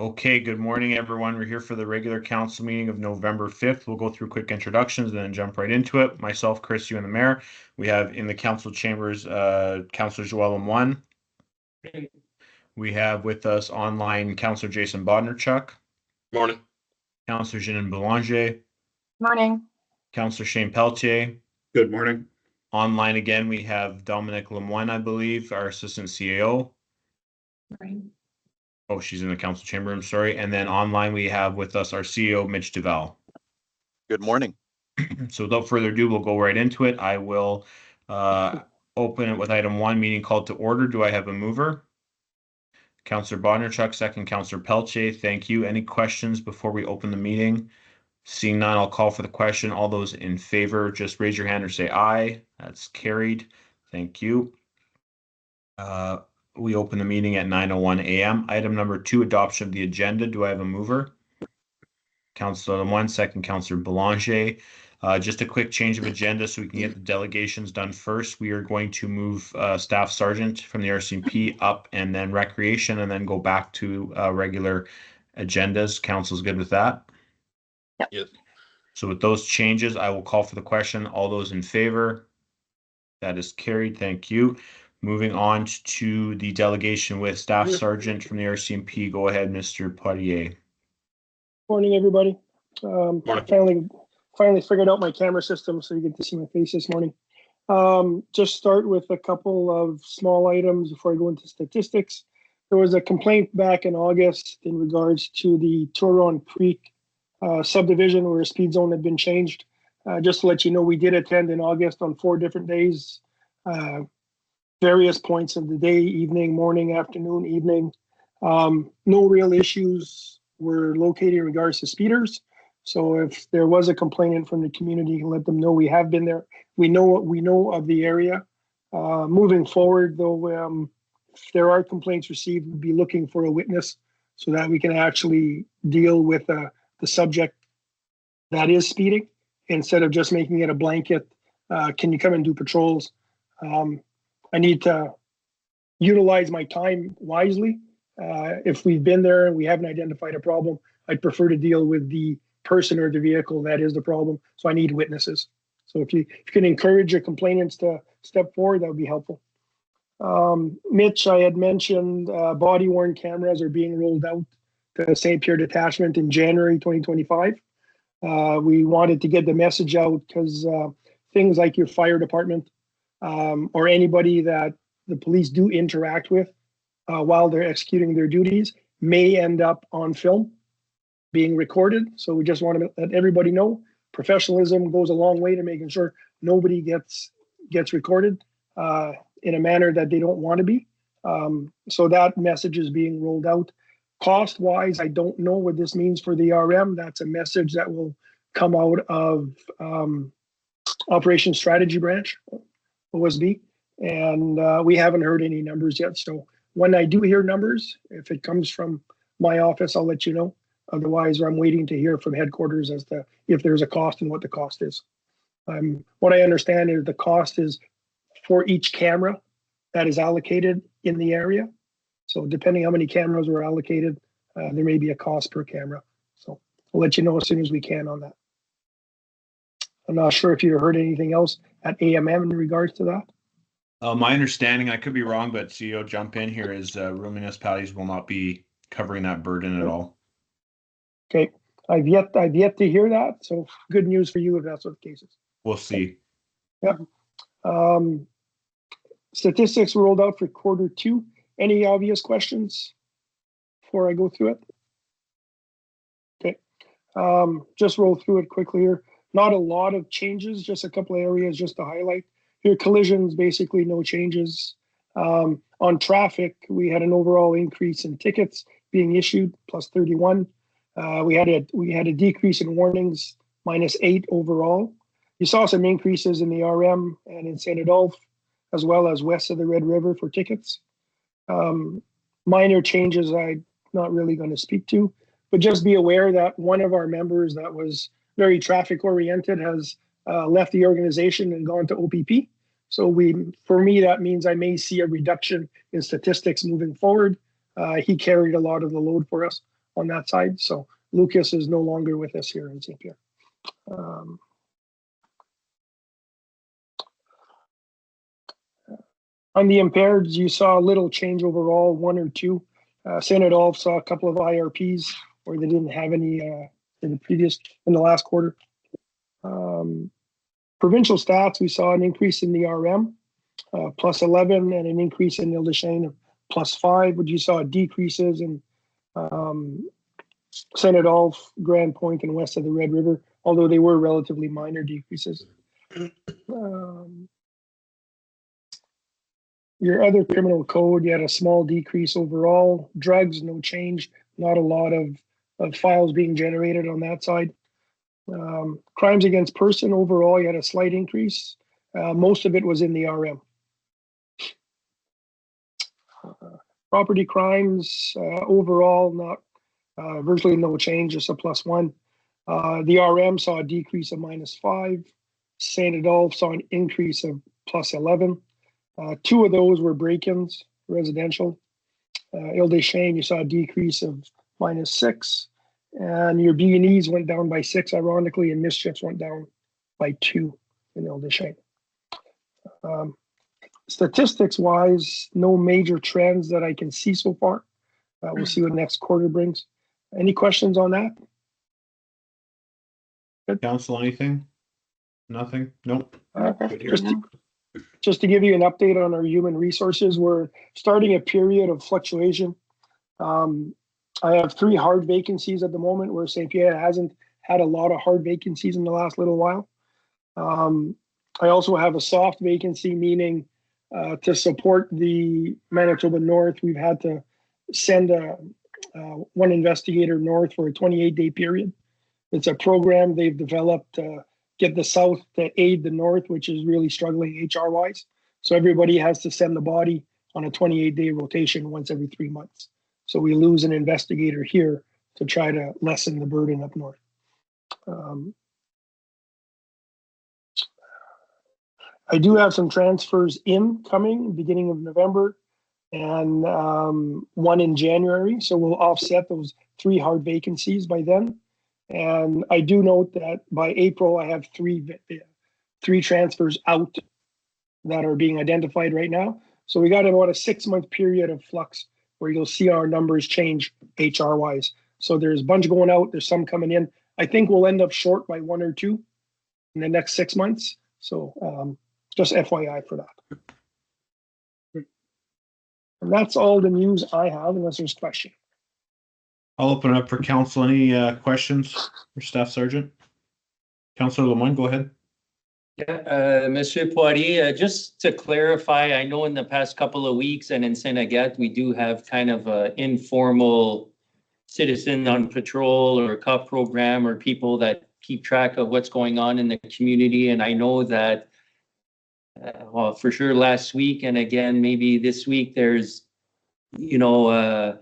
Okay, good morning, everyone. We're here for the regular council meeting of November 5th. We'll go through quick introductions and then jump right into it. Myself, Chris, you, and the mayor. We have in the council chambers, Councillor Joel Lemoine. We have with us online Councillor Jason Bodnerchuk. Morning. Councillor Jeanine Boulanger. Morning. Councillor Shane Pelletier. Good morning. Online again, we have Dominic Lemoine, I believe, our assistant CAO. Morning. Oh, she's in the council chamber, I'm sorry. And then online, we have with us our CEO, Mitch Duval. Good morning. So without further ado, we'll go right into it. I will open it with item 1, meeting called to order. Do I have a mover? Councillor Bodnerchuk, second. Councillor Pelletier, thank you. Any questions before we open the meeting? Seeing none, I'll call for the question. All those in favor, just raise your hand or say aye. That's carried. Thank you. We open the meeting at 9:01 a.m. Item number 2, adoption of the agenda. Do I have a mover? Councillor Lemoine, second. Councillor Boulanger. Just a quick change of agenda so we can get the delegations done first. We are going to move Staff Sergeant from the RCMP up and then Recreation and then go back to regular agendas. Council's good with that? Yep. Yes. So with those changes, I will call for the question. All those in favor? That is carried. Thank you. Moving on to the delegation with Staff Sergeant from the RCMP. Go ahead, Mr. Poirier. Morning, everybody. Morning. Finally figured out my camera system, so you get to see my face this morning. Just start with a couple of small items before I go into statistics. There was a complaint back in August in regards to the Turon Creek subdivision where a speed zone had been changed. Just to let you know, we did attend in August on 4 different days, various points of the day, evening, morning, afternoon, evening. No real issues were located in regards to speeders. So if there was a complainant from the community, let them know we have been there. We know what we know of the area. Moving forward, though, if there are complaints received, we'd be looking for a witness so that we can actually deal with the subject that is speeding instead of just making it a blanket. Can you come and do patrols? I need to utilize my time wisely. If we've been there and we haven't identified a problem, I'd prefer to deal with the person or the vehicle that is the problem. So I need witnesses. So if you can encourage your complainants to step forward, that would be helpful. Mitch, I had mentioned body-worn cameras are being rolled out to St. Pierre Detachment in January 2025. We wanted to get the message out because things like your fire department or anybody that the police do interact with while they're executing their duties may end up on film being recorded. So we just want to let everybody know professionalism goes a long way to making sure nobody gets recorded in a manner that they don't want to be. So that message is being rolled out. Cost-wise, I don't know what this means for the RM. That's a message that will come out of Operations Strategy Branch, OSB, and we haven't heard any numbers yet. So when I do hear numbers, if it comes from my office, I'll let you know. Otherwise, I'm waiting to hear from headquarters as to if there's a cost and what the cost is. What I understand is the cost is for each camera that is allocated in the area. So depending how many cameras were allocated, there may be a cost per camera. So I'll let you know as soon as we can on that. I'm not sure if you heard anything else at AMM in regards to that. My understanding, I could be wrong, but CEO, jump in here, is rural municipalities will not be covering that burden at all. Okay, I've yet to hear that. So good news for you if that's what the case is. We'll see. Yep. Statistics rolled out for Q2. Any obvious questions before I go through it? Okay, just roll through it quickly here. Not a lot of changes, just a couple of areas just to highlight. Here, collisions, basically no changes. On traffic, we had an overall increase in tickets being issued, plus 31. We had a decrease in warnings, -8 overall. You saw some increases in the RM and in St. Adolphe, as well as west of the Red River for tickets. Minor changes I'm not really going to speak to, but just be aware that one of our members that was very traffic oriented has left the organization and gone to OPP. So for me, that means I may see a reduction in statistics moving forward. He carried a lot of the load for us on that side. So Lucas is no longer with us here in St. Pierre. On the impaired, you saw a little change overall, 1 or 2. St. Adolphe saw a couple of IRPs where they didn't have any in the last quarter. Provincial stats, we saw an increase in the RM, plus 11, and an increase in Ile-des-Chênes of plus 5, but you saw decreases in St. Adolphe, Grand Point, and west of the Red River, although they were relatively minor decreases. Your other criminal code, you had a small decrease overall. Drugs, no change. Not a lot of files being generated on that side. Crimes against person, overall, you had a slight increase. Most of it was in the RM. Property crimes, overall, not virtually no change, just a plus 1. The RM saw a decrease of minus 5. St. Adolphe saw an increase of plus 11. 2 of those were break-ins, residential. Ile-des-Chênes, you saw a decrease of minus 6. And your B&Es went down by 6, ironically, and mischiefs went down by 2 in Ile-des-Chênes. Statistics-wise, no major trends that I can see so far. We'll see what next quarter brings. Any questions on that? Good. Council, anything? Nothing? Nope. Just to give you an update on our human resources, we're starting a period of fluctuation. I have 3 hard vacancies at the moment, where St. Pierre hasn't had a lot of hard vacancies in the last little while. I also have a soft vacancy, meaning to support the Manitoba North, we've had to send one investigator north for a 28-day period. It's a program they've developed to get the South to aid the North, which is really struggling HR-wise. So everybody has to send the body on a 28-day rotation once every 3 months. So we lose an investigator here to try to lessen the burden up north. I do have some transfers coming beginning of November and 1 in January. So we'll offset those 3 hard vacancies by then. And I do note that by April, I have 3 transfers out that are being identified right now. So we got about a 6-month period of flux where you'll see our numbers change HR-wise. So there's a bunch going out, there's some coming in. I think we'll end up short by 1 or 2 in the next 6 months. So just FYI for that. And that's all the news I have, unless there's questions. I'll open it up for council. Any questions for Staff Sergeant? Councillor Lemoine, go ahead. Yeah, Monsieur Poirier, just to clarify, I know in the past couple of weeks and in St. Agathe, we do have kind of an informal citizen on patrol or cop program or people that keep track of what's going on in the community. And I know that, well, for sure last week and again, maybe this week, there's, you know,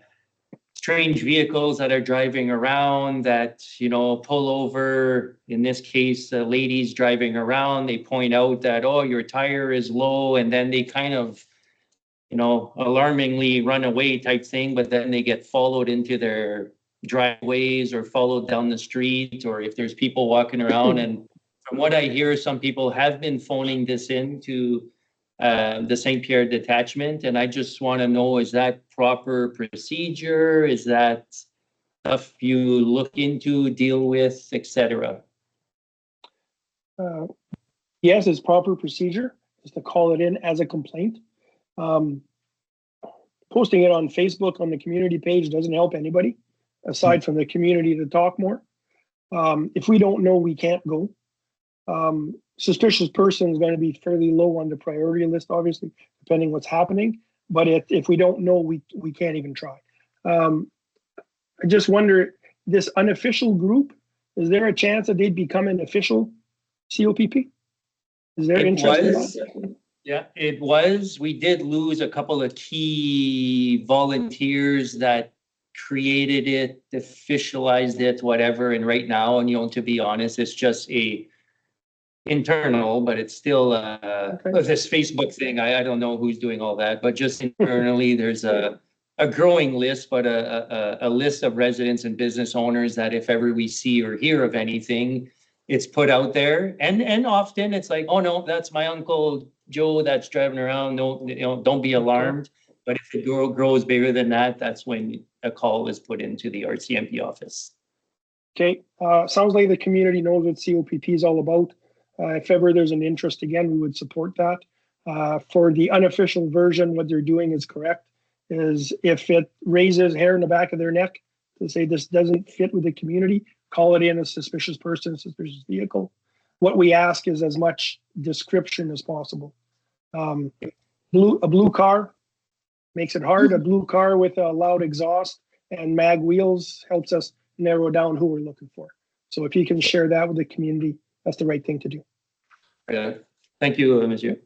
strange vehicles that are driving around that, you know, pull over. In this case, ladies driving around, they point out that, oh, your tire is low. And then they kind of, you know, alarmingly run away type thing. But then they get followed into their driveways or followed down the street, or if there's people walking around. And from what I hear, some people have been phoning this in to the St. Pierre detachment, and I just want to know, is that proper procedure? Is that stuff you look into, deal with, etc.? Yes, it's proper procedure, is to call it in as a complaint. Posting it on Facebook on the community page doesn't help anybody, aside from the community to talk more. If we don't know, we can't go. Suspicious person is going to be fairly low on the priority list, obviously, depending what's happening. But if we don't know, we can't even try. I just wonder, this unofficial group, is there a chance that they'd become an official COPP? Is there interest in that? Yeah, it was. We did lose a couple of key volunteers that created it, officialized it, whatever. And right now, and you know, to be honest, it's just a internal, but it's still this Facebook thing. I don't know who's doing all that, but just internally, there's a growing list, but a list of residents and business owners that if ever we see or hear of anything, it's put out there. And often it's like, oh no, that's my Uncle Joe that's driving around. No, don't be alarmed. But if it grows bigger than that, that's when a call is put into the RCMP office. Okay, sounds like the community knows what COPP is all about. If ever there's an interest, again, we would support that. For the unofficial version, what they're doing is correct. Is if it raises hair in the back of their neck to say this doesn't fit with the community, call it in a suspicious person, suspicious vehicle. What we ask is as much description as possible. A blue car makes it hard. A blue car with a loud exhaust and mag wheels helps us narrow down who we're looking for. So if you can share that with the community, that's the right thing to do. Thank you, Monsieur.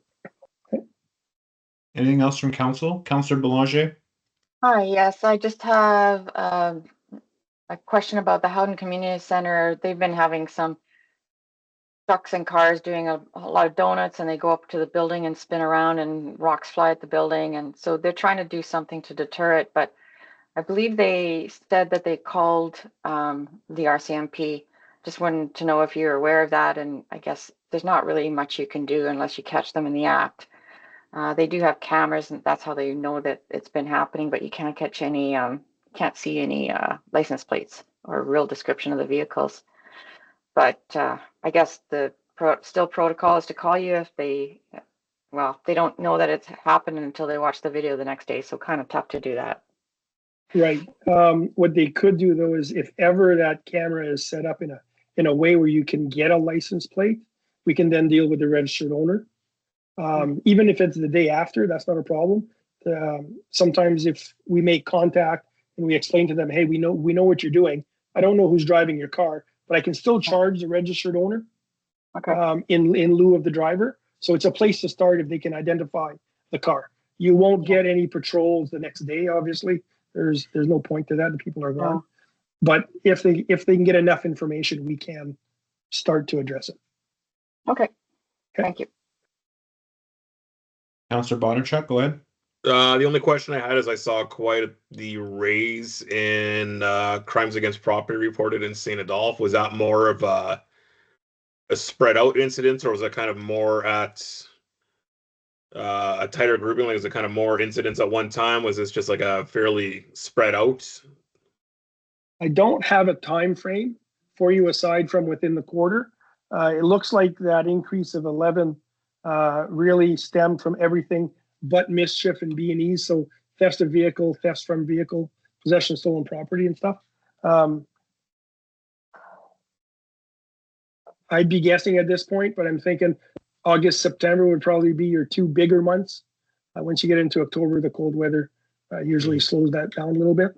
Anything else from council? Councillor Belanger? Hi, yes, I just have a question about the Howden Community Center. They've been having some trucks and cars doing a lot of donuts, and they go up to the building and spin around and rocks fly at the building. And so they're trying to do something to deter it, but I believe they said that they called the RCMP. Just wanted to know if you're aware of that. And I guess there's not really much you can do unless you catch them in the act. They do have cameras, and that's how they know that it's been happening, but you can't catch any, can't see any license plates or real description of the vehicles. But I guess the protocol is to call you if they don't know that it's happened until they watch the video the next day. So kind of tough to do that. Right. What they could do though is if ever that camera is set up in a way where you can get a license plate, we can then deal with the registered owner. Even if it's the day after, that's not a problem. Sometimes if we make contact and we explain to them, hey, we know what you're doing. I don't know who's driving your car, but I can still charge the registered owner in lieu of the driver. So it's a place to start if they can identify the car. You won't get any patrols the next day, obviously. There's no point to that. The people are gone. But if they can get enough information, we can start to address it. Okay. Thank you. Councillor Bondarchuk, go ahead. The only question I had is I saw quite the raise in crimes against property reported in St. Adolphe. Was that more of a spread out incident, or was that kind of more at a tighter grouping? Like, was it kind of more incidents at one time? Was this just like a fairly spread out? I don't have a time frame for you aside from within the quarter. It looks like that increase of 11 really stemmed from everything but mischief and B&Es. So thefts of vehicle, thefts from vehicle, possession of stolen property and stuff. I'd be guessing at this point, but I'm thinking August, September would probably be your two bigger months. Once you get into October, the cold weather usually slows that down a little bit.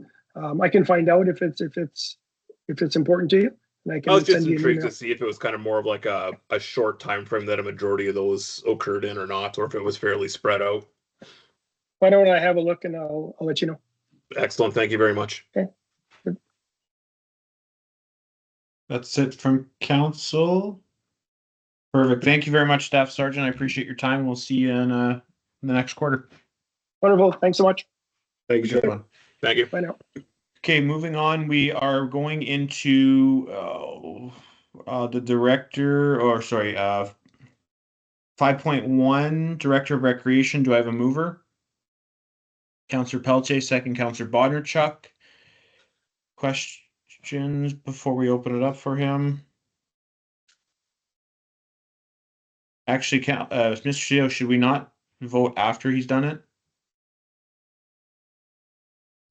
I can find out if it's important to you. And I was just intrigued to see if it was kind of more of like a short time frame that a majority of those occurred in or not, or if it was fairly spread out. Why don't I have a look and I'll let you know. Excellent. Thank you very much. Okay. Good. That's it from council. Perfect. Thank you very much, Staff Sergeant. I appreciate your time. We'll see you in the next quarter. Wonderful. Thanks so much. Thank you, Everyone. Thank you. Bye now. Okay, moving on. We are going into the director, or sorry, 5.1, Director of Recreation. Do I have a mover? Councillor Pelletier, second Councillor Bondarchuk. Questions before we open it up for him? Actually, Mr. Sheo, should we not vote after he's done it?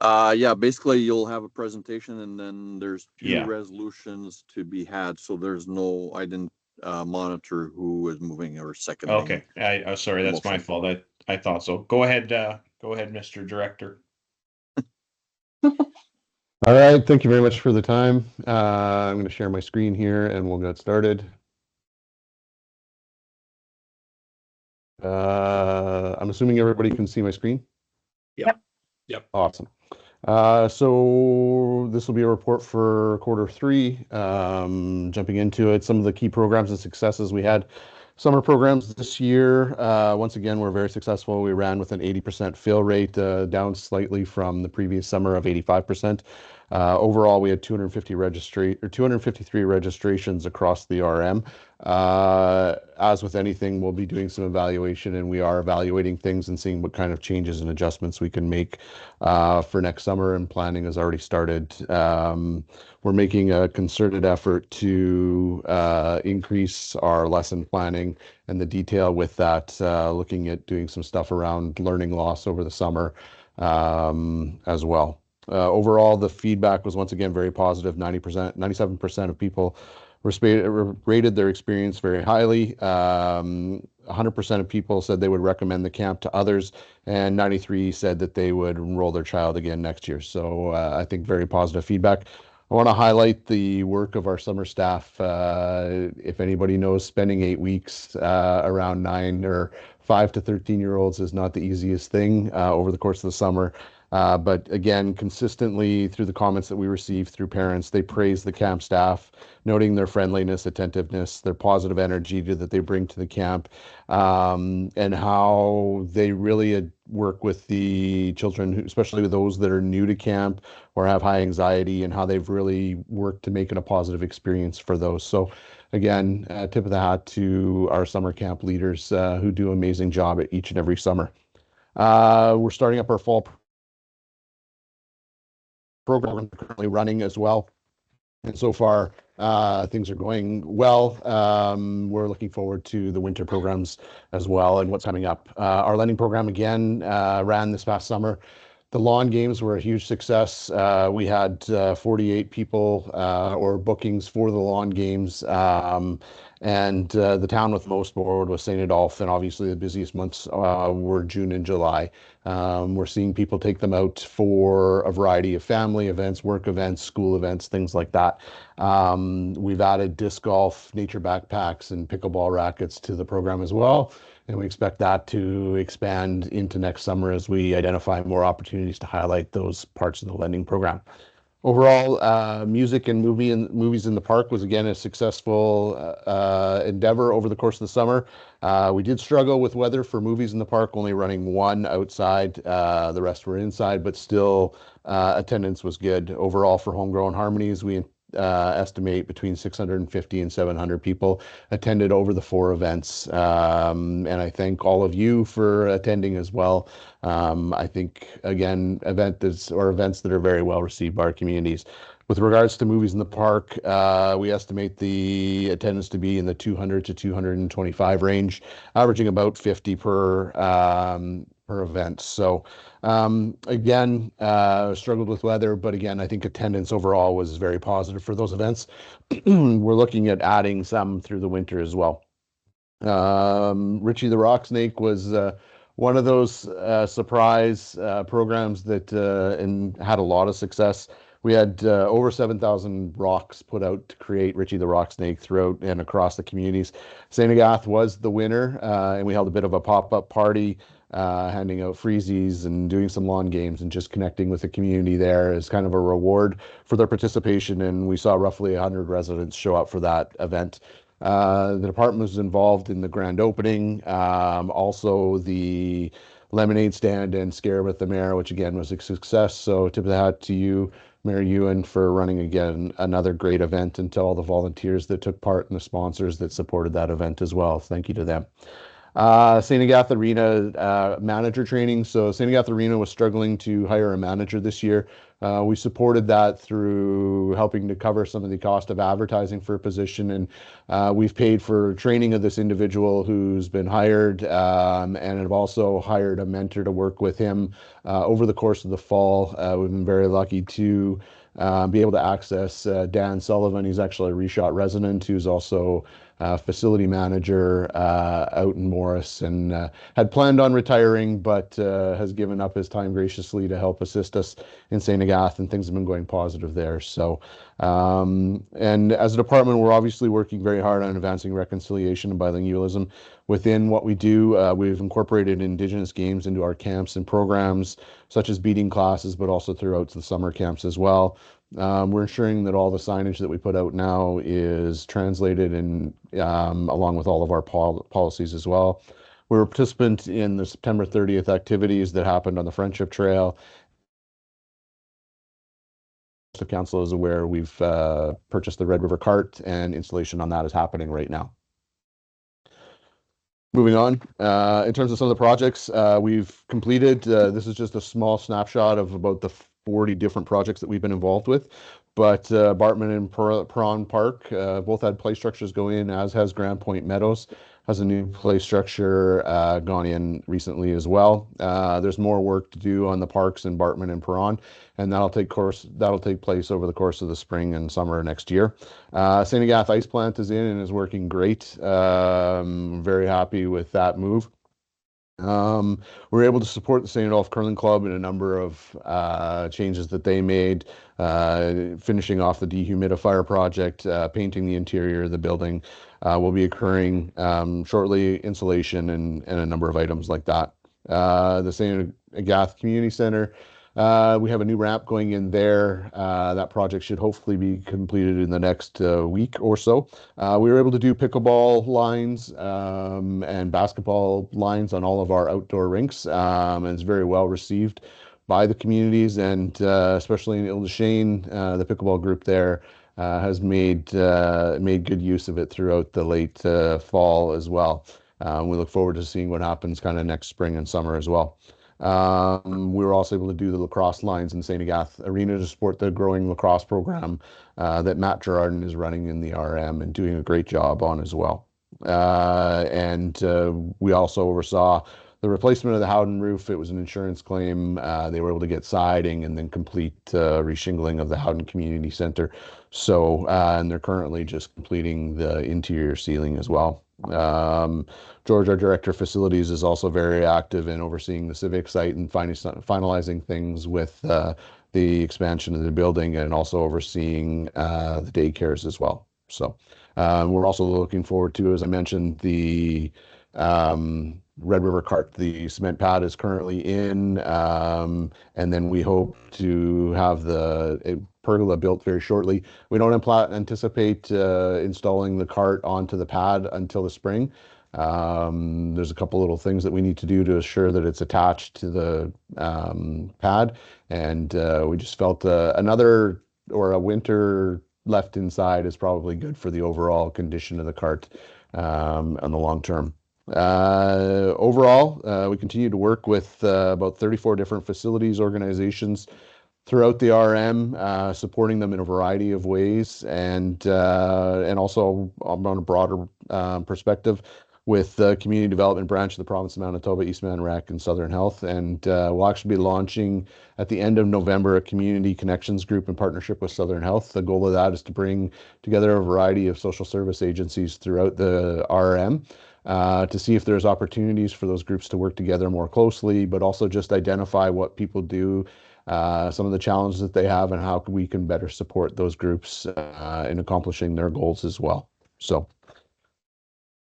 Yeah, basically you'll have a presentation and then there's two Yeah. resolutions to be had. So there's no, I didn't monitor who is moving or seconding. Okay, sorry, that's my fault. I thought so. Go ahead, Mr. Director. All right, thank you very much for the time. I'm going to share my screen here and we'll get started. I'm assuming everybody can see my screen? Yep. Awesome. So this will be a report for quarter three. Jumping into it, some of the key programs and successes we had Summer programs this year, once again, were very successful. We ran with an 80% fill rate, down slightly from the previous summer of 85%. Overall, we had 253 registrations across the RM. As with anything, we'll be doing some evaluation, and we are evaluating things and seeing what kind of changes and adjustments we can make for next summer, and planning has already started. We're making a concerted effort to increase our lesson planning and the detail with that, looking at doing some stuff around learning loss over the summer as well. Overall, the feedback was once again very positive. 97% of people rated their experience very highly. 100% of people said they would recommend the camp to others, and 93 said that they would enroll their child again next year. So I think very positive feedback. I want to highlight the work of our summer staff. If anybody knows, spending 8 weeks around 9 or 5 to 13-year-olds is not the easiest thing over the course of the summer. But again, consistently through the comments that we received through parents, they praise the camp staff, noting their friendliness, attentiveness, their positive energy that they bring to the camp, and how they really work with the children, especially with those that are new to camp or have high anxiety, and how they've really worked to make it a positive experience for those. So again, tip of the hat to our summer camp leaders who do an amazing job at each and every summer. We're starting up our fall program currently running as well, and so far things are going well. We're looking forward to the winter programs as well and what's coming up. Our lending program again ran this past summer. The lawn games were a huge success. We had 48 people or bookings for the lawn games, and the town with most board was St. Adolphe, and obviously the busiest months were June and July. We're seeing people take them out for a variety of family events, work events, school events, things like that. We've added disc golf, nature backpacks, and pickleball rackets to the program as well, and we expect that to expand into next summer as we identify more opportunities to highlight those parts of the lending program. Overall, music and movies in the park was again a successful endeavor over the course of the summer. We did struggle with weather for movies in the park, only running one outside. The rest were inside, but still attendance was good. Overall, for Homegrown Harmonies, we estimate between 650 and 700 people attended over the 4 events. And I thank all of you for attending as well. I think, again, events that are very well received by our communities. With regards to movies in the park, we estimate the attendance to be in the 200 to 225 range, averaging about 50 per event. So again, struggled with weather, but again, I think attendance overall was very positive for those events. We're looking at adding some through the winter as well. Richie the Rock Snake was one of those surprise programs that and had a lot of success. We had over 7,000 rocks put out to create Richie the Rock Snake throughout and across the communities. St. Agath was the winner, and we held a bit of a pop-up party, handing out freezies and doing some lawn games and just connecting with the community there as kind of a reward for their participation. And we saw roughly 100 residents show up for that event. The department was involved in the grand opening, also the lemonade stand and Scare with the Mayor, which again was a success. So tip of the hat to you, Mayor Ewan, for running again another great event, and to all the volunteers that took part and the sponsors that supported that event as well. Thank you to them. St. Agath Arena manager training. So St. Agath Arena was struggling to hire a manager this year. We supported that through helping to cover some of the cost of advertising for a position, and we've paid for training of this individual who's been hired, and have also hired a mentor to work with him over the course of the fall. We've been very lucky to be able to access Dan Sullivan. He's actually a Reshot resident who's also facility manager out in Morris, and had planned on retiring, but has given up his time graciously to help assist us in St. Agath, and things have been going positive there. So, and as a department, we're obviously working very hard on advancing reconciliation and bilingualism within what we do. We've incorporated Indigenous games into our camps and programs, such as beading classes, but also throughout the summer camps as well. We're ensuring that all the signage that we put out now is translated and along with all of our policies as well. We were a participant in the September 30th activities that happened on the Friendship Trail. The council is aware we've purchased the Red River cart, and installation on that is happening right now. Moving on, in terms of some of the projects we've completed, this is just a small snapshot of about the 40 different projects that we've been involved with. But Bartman and Perron Park both had play structures go in, as has Grand Point Meadows has a new play structure gone in recently as well. There's more work to do on the parks in Bartman and Perron, and that'll take place over the course of the spring and summer next year. St. Agatha Ice Plant is in and is working great. Very happy with that move. We're able to support the St. Adolph Curling Club in a number of changes that they made, finishing off the dehumidifier project, painting the interior of the building will be occurring shortly, insulation and a number of items like that. The St. Agatha Community Center, we have a new ramp going in there. That project should hopefully be completed in the next week or so. We were able to do pickleball lines and basketball lines on all of our outdoor rinks, and it's very well received by the communities, and especially in Ile-des-Chênes, the pickleball group there has made good use of it throughout the late fall as well. We look forward to seeing what happens kind of next spring and summer as well. We were also able to do the lacrosse lines in St. Agatha Arena to support the growing lacrosse program that Matt Gerardin is running in the RM and doing a great job on as well. And we also oversaw the replacement of the Howden roof. It was an insurance claim. They were able to get siding and then complete reshingling of the Howden Community Center. So, and they're currently just completing the interior ceiling as well. George, our director of facilities, is also very active in overseeing the civic site and finalizing things with the expansion of the building, and also overseeing the daycares as well. So we're also looking forward to, as I mentioned, the Red River cart. The cement pad is currently in, and then we hope to have the pergola built very shortly. We don't anticipate installing the cart onto the pad until the spring. There's a couple little things that we need to do to assure that it's attached to the pad, and we just felt a winter left inside is probably good for the overall condition of the cart on the long term. Overall, we continue to work with about 34 different facilities organizations throughout the RM, supporting them in a variety of ways, and also on a broader perspective with the Community Development Branch of the Province of Manitoba, Eastman Rec, and Southern Health. And we'll actually be launching at the end of November a Community Connections Group in partnership with Southern Health. The goal of that is to bring together a variety of social service agencies throughout the RM to see if there's opportunities for those groups to work together more closely, but also just identify what people do, some of the challenges that they have, and how we can better support those groups in accomplishing their goals as well. So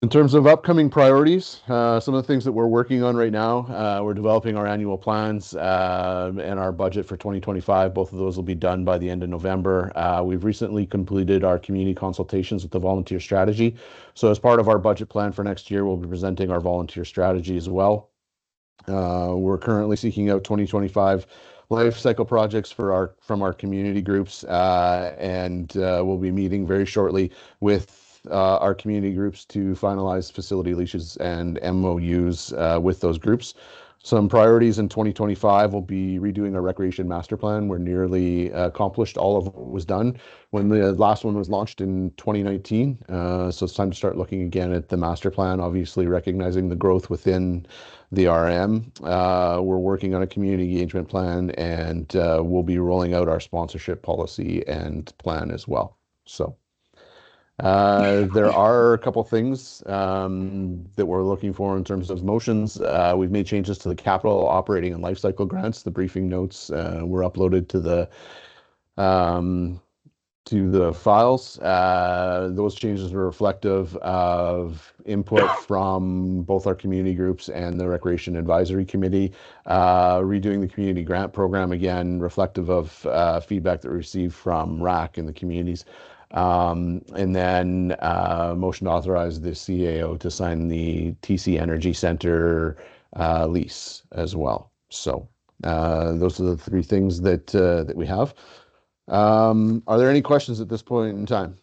in terms of upcoming priorities, some of the things that we're working on right now, we're developing our annual plans and our budget for 2025. Both of those will be done by the end of November. We've recently completed our community consultations with the volunteer strategy. So as part of our budget plan for next year, we'll be presenting our volunteer strategy as well. We're currently seeking out 2025 life cycle projects from our community groups, and we'll be meeting very shortly with our community groups to finalize facility leases and MOUs with those groups. Some priorities in 2025 will be redoing our recreation master plan. We're nearly accomplished. All of what was done when the last one was launched in 2019. So it's time to start looking again at the master plan, obviously recognizing the growth within the RM. We're working on a community engagement plan, and we'll be rolling out our sponsorship policy and plan as well. So there are a couple things that we're looking for in terms of motions. We've made changes to the capital, operating, and life cycle grants. The briefing notes were uploaded to the to the files. Those changes were reflective of input from both our community groups and the Recreation Advisory Committee. Redoing the community grant program, again, reflective of feedback that we received from RAC and the communities. And then motion to authorize the CAO to sign the TC Energy Center lease as well. So those are the three things that we have. Are there any questions at this point in time?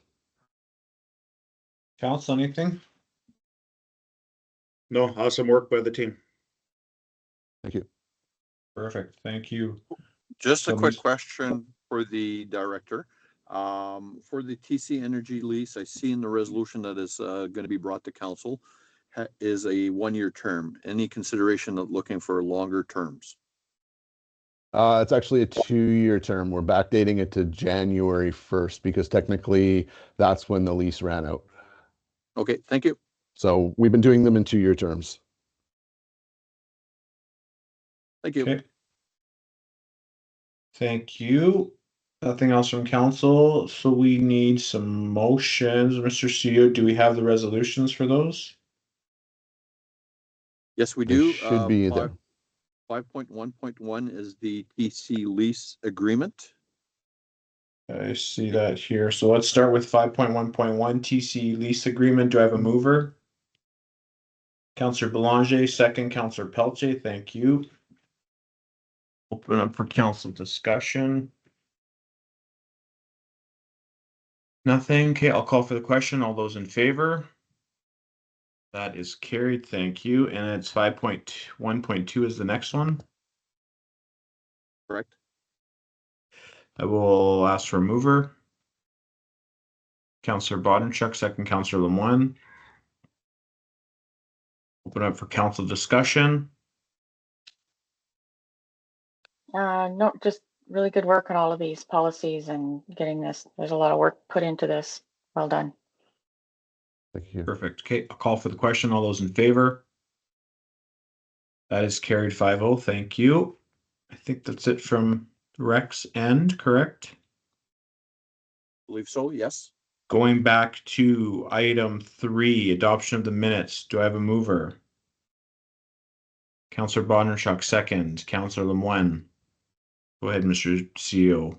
Council, anything? No, awesome work by the team. Thank you. Perfect. Thank you. Just a So, quick Mr. question for the director. For the TC Energy lease, I see in the resolution that is going to be brought to council is a 1-year term. Any consideration of looking for longer terms? It's actually a 2-year term. We're backdating it to January 1st because technically that's when the lease ran out. Okay, thank you. So we've been doing them in 2-year terms. Thank you. Okay. Thank you. Nothing else from council, so we need some motions. Mr. CEO, do we have the resolutions for those? Yes, we They do. should be there. 5.1.1 is the TC lease agreement. I see that here. So let's start with 5.1.1 TC lease agreement. Do I have a mover? Councillor Belanger, second. Councillor Pelletier, thank you. Open up for council discussion. Nothing. Okay, I'll call for the question. All those in favor? That is carried. Thank you. And it's 5.1.2 is the next one. Correct. I will ask for a mover. Councillor Bodenchuk, second. Councillor Lemoine. Open up for council discussion. No, just really good work on all of these policies and getting this. There's a lot of work put into this. Well done. Thank you. Perfect. Okay, I'll call for the question. All those in favor? That is carried 5-0. Thank you. I think that's it from Rex end, correct? Believe so, yes. Going back to item 3, adoption of the minutes. Do I have a mover? Councillor Bodenchuk, second. Councillor Lemoine. Go ahead, Mr. CEO.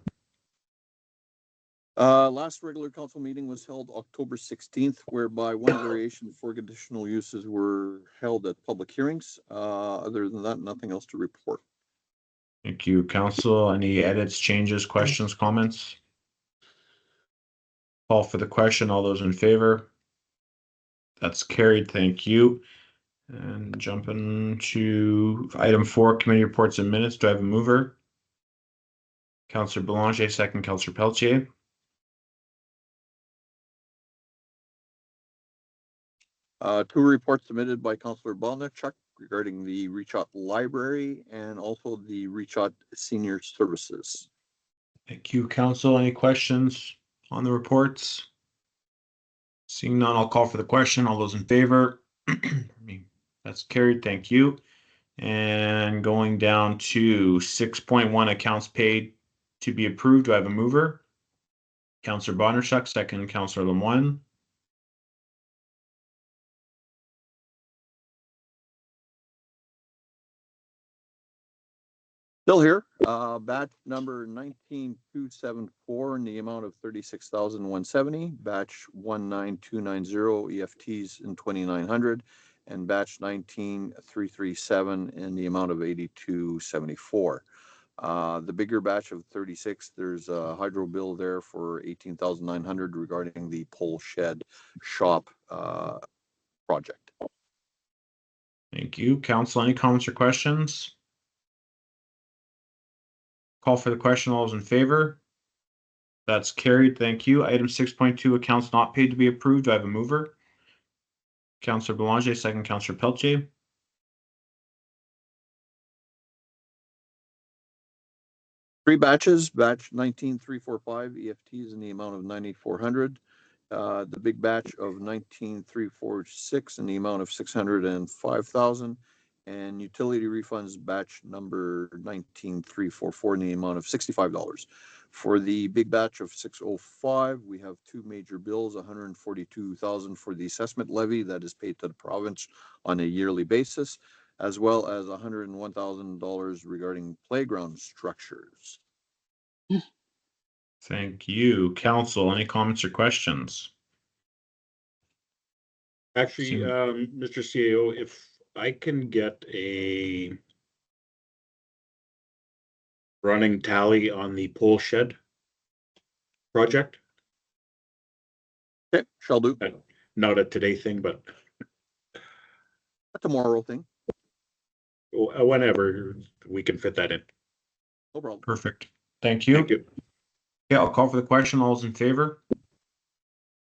Last regular council meeting was held October 16th, whereby one variation for conditional uses were held at public hearings. Other than that, nothing else to report. Thank you, council. Any edits, changes, questions, comments? Call for the question. All those in favor? That's carried. Thank you. And jumping to item 4, committee reports and minutes. Do I have a mover? Councillor Belanger, second. Councillor Pelletier. Two reports submitted by Councillor Bodenchuk regarding the Reachot Library and also the Reachot Senior Services. Thank you, council. Any questions on the reports? Seeing none, I'll call for the question. All those in favor? That's carried. Thank you. And going down to 6.1 accounts paid to be approved. Do I have a mover? Councillor Bodenchuk, second. Councillor Lemoine. Still here, batch number 19274 in the amount of 36,170, batch 19290 EFTs in 2,900, and batch 19337 in the amount of 8274. The bigger batch of 36, there's a hydro bill there for 18,900 regarding the pole shed shop project. Thank you. Council, any comments or questions? Call for the question. All those in favor? That's carried. Thank you. Item 6.2, accounts not paid to be approved. Do I have a mover? Councillor Belanger, second. Councillor Pelletier. Three batches, batch 19345 EFTs in the amount of 9,400. The big batch of 19346 in the amount of 605,000, and utility refunds batch number 19344 in the amount of $65. For the big batch of 605, we have two major bills, 142,000 for the assessment levy that is paid to the province on a yearly basis, as well as $101,000 regarding playground structures. Thank you. Council, any comments or questions? Actually, Seem- Mr. CAO, if I can get a running tally on the pole shed project, Okay, shall do. not a today thing, but A tomorrow thing, whenever we can fit that in. no problem. Perfect. Thank you. Thank you. Okay, I'll call for the question. All those in favor?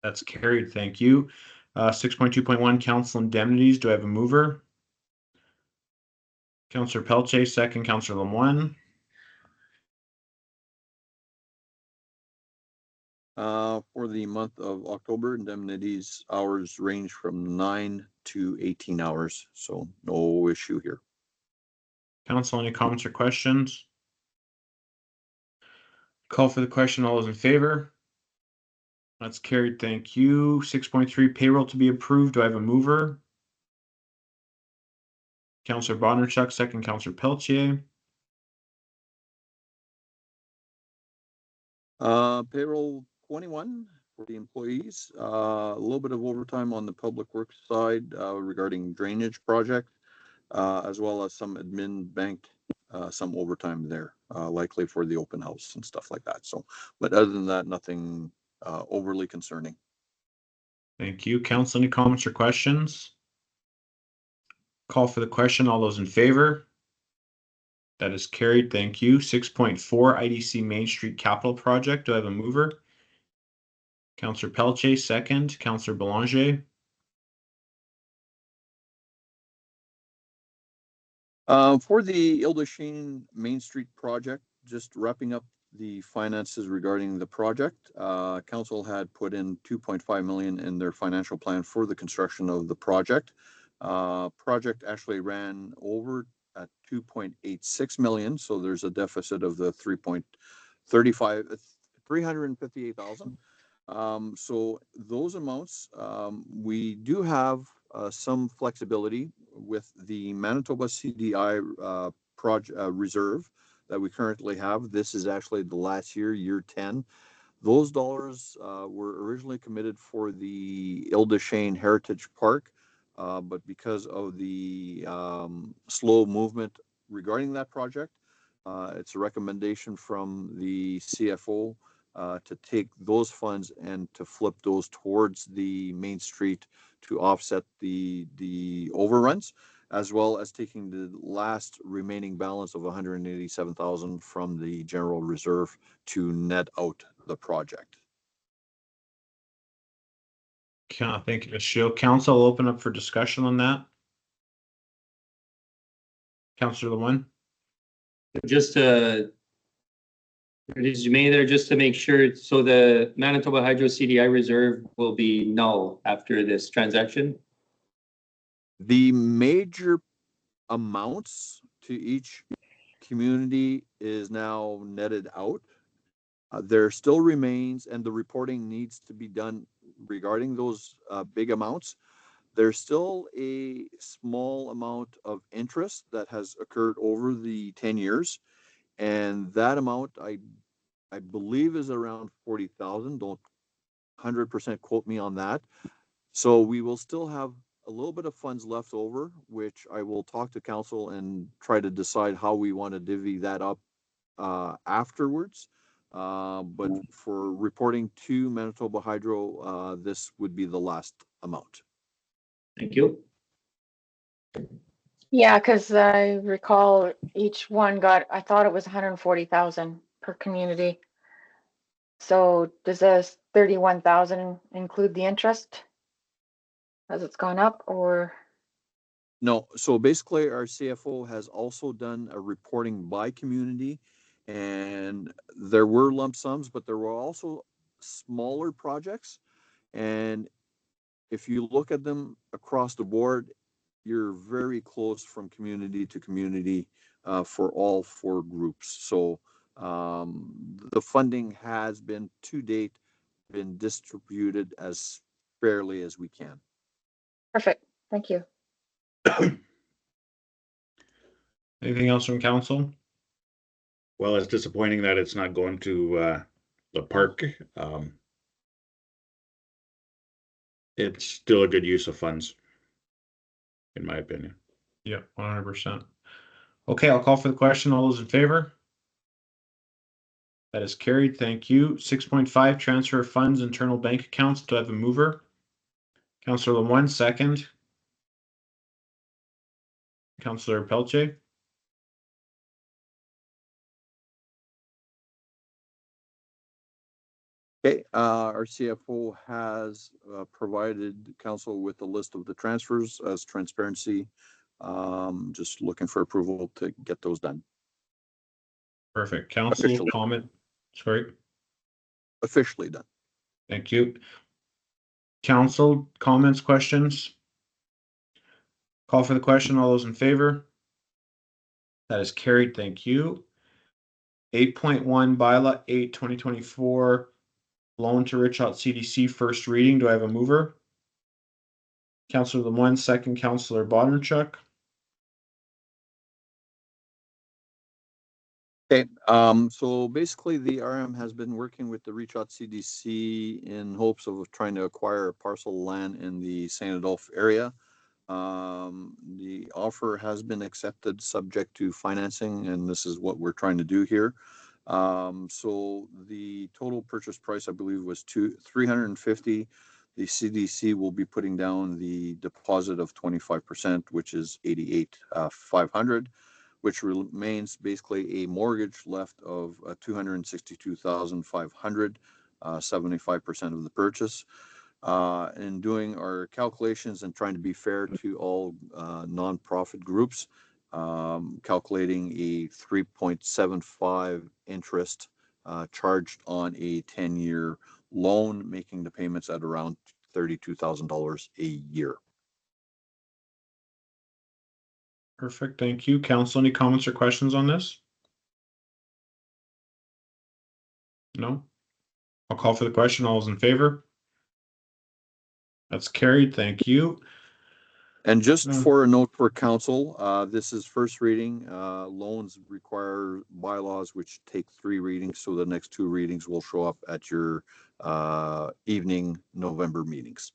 That's carried. Thank you. 6.2.1 council indemnities. Do I have a mover? Councillor Pelche, second. Councillor Lemoine. For the month of October, indemnities hours range from 9 to 18 hours, so no issue here. Council, any comments or questions? Call for the question. All those in favor? That's carried. Thank you. 6.3 payroll to be approved. Do I have a mover? Councillor Bondarchuk, second. Councillor Peltier. Payroll 21 for the employees, a little bit of overtime on the public works side regarding drainage project, as well as some admin bank, some overtime there, likely for the open house and stuff like that. So, but other than that, nothing overly concerning. Thank you. Council, any comments or questions? Call for the question. All those in favor? That is carried. Thank you. 6.4 IDC Main Street Capital Project. Do I have a mover? Councillor Pelche, second. Councillor Belanger. For the Ildasheen Main Street project, just wrapping up the finances regarding the project. Council had put in 2.5 million in their financial plan for the construction of the project. Project actually ran over at 2.86 million, so there's a deficit of the 358,000. So those amounts, we do have some flexibility with the Manitoba CDI project reserve that we currently have. This is actually the last year, year 10. Those dollars were originally committed for the Ildasheen Heritage Park, but because of the slow movement regarding that project, it's a recommendation from the CFO to take those funds and to flip those towards the Main Street to offset the overruns, as well as taking the last remaining balance of 187,000 from the general reserve to net out the project. Thank you, Mr. Shield. Council, I'll open up for discussion on that. Councillor Lemoine. Just as you may there, just to make sure, so the Manitoba Hydro CDI reserve will be null after this transaction? The major amounts to each community is now netted out. There still remains, and the reporting needs to be done regarding those big amounts. There's still a small amount of interest that has occurred over the 10 years. And that amount, I believe, is around 40,000. Don't 100% quote me on that. So we will still have a little bit of funds left over, which I will talk to council and try to decide how we want to divvy that up afterwards. But for reporting to Manitoba Hydro, this would be the last amount. Thank you. Yeah, because I recall each one got, I thought it was 140,000 per community. So does this 31,000 include the interest as it's gone up, or? No, so basically our CFO has also done a reporting by community, and there were lump sums, but there were also smaller projects. And if you look at them across the board, you're very close from community to community for all four groups. So The funding has been to date been distributed as fairly as we can. Perfect. Thank you. Anything else from council? Well, it's disappointing that it's not going to the park. It's still a good use of funds, in my opinion. Yeah, 100%. Okay, I'll call for the question. All those in favor? That is carried. Thank you. 6.5, transfer of funds, internal bank accounts. Do I have a mover? Councillor Lemoine, second. Councillor Pelletier. Okay, our CFO has provided council with a list of the transfers as transparency. Just looking for approval to get those done. Perfect. Council Officially. comment. Sorry. Officially done. Thank you. Council comments, questions? Call for the question. All those in favor? That is carried. Thank you. 8.1 bylaw 8 2024 loan to Richot CDC first reading. Do I have a mover? Councillor Lemoine, second. Councillor Bondarchuk. Okay, so basically the RM has been working with the Richot CDC in hopes of trying to acquire a parcel of land in the St. Adolphe area. The offer has been accepted subject to financing, and this is what we're trying to do here. So the total purchase price, I believe, was $350. The CDC will be putting down the deposit of 25%, which is $88,500. Which remains basically a mortgage left of $262,500, 75% of the purchase. In doing our calculations and trying to be fair to all nonprofit groups, calculating a 3.75 interest charged on a 10-year loan, making the payments at around $32,000 a year. Perfect. Thank you. Council, any comments or questions on this? No? I'll call for the question. All those in favor? That's carried. Thank you. And just for a note for council, this is first reading. Loans require bylaws which take 3 readings, so the next 2 readings will show up at your evening November meetings.